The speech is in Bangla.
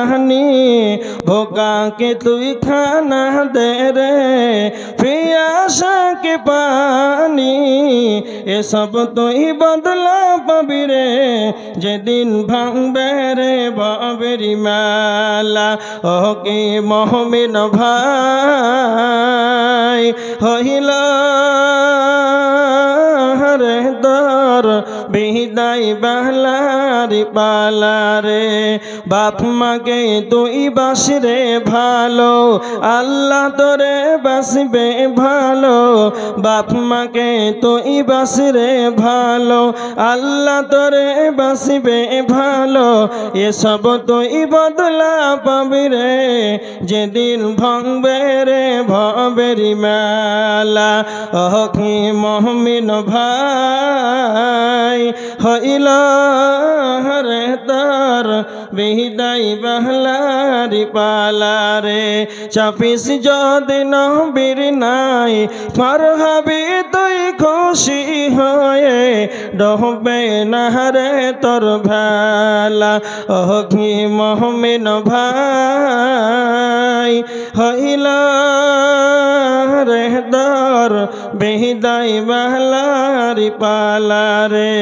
পানি ভোকাকে তুই খানা দে রে পিয়াসাকে পানি এসব তুই বদলা পাবি রে যেদিন ভাঙবে রে বাবেরি মালা ও কি মুমিন ভাই হইল রে দর বিদায় বালারি পালারে বাপ মাকে তুই বাসরে ভালো আল্লাহ তোরে বাসবে ভালো বাপ মাকে তুই বাসরে ভালো আল্লাহ তোরে বাসবে ভালো এসব তুই বদলা পাবি রে যেদিন ভাঙবে রে ভবেরি মেলা ও কি মুমিন ভাই হইল রে তোর বিদায় বালারি পালারে চাপিস যদি নবীর নাই পার হবি তুই খুশি হয়ে ডুবে না রে তোর ভেলা ও কি মুমিন ভাই হইল রে তোর বিদায় বালারি পালারে।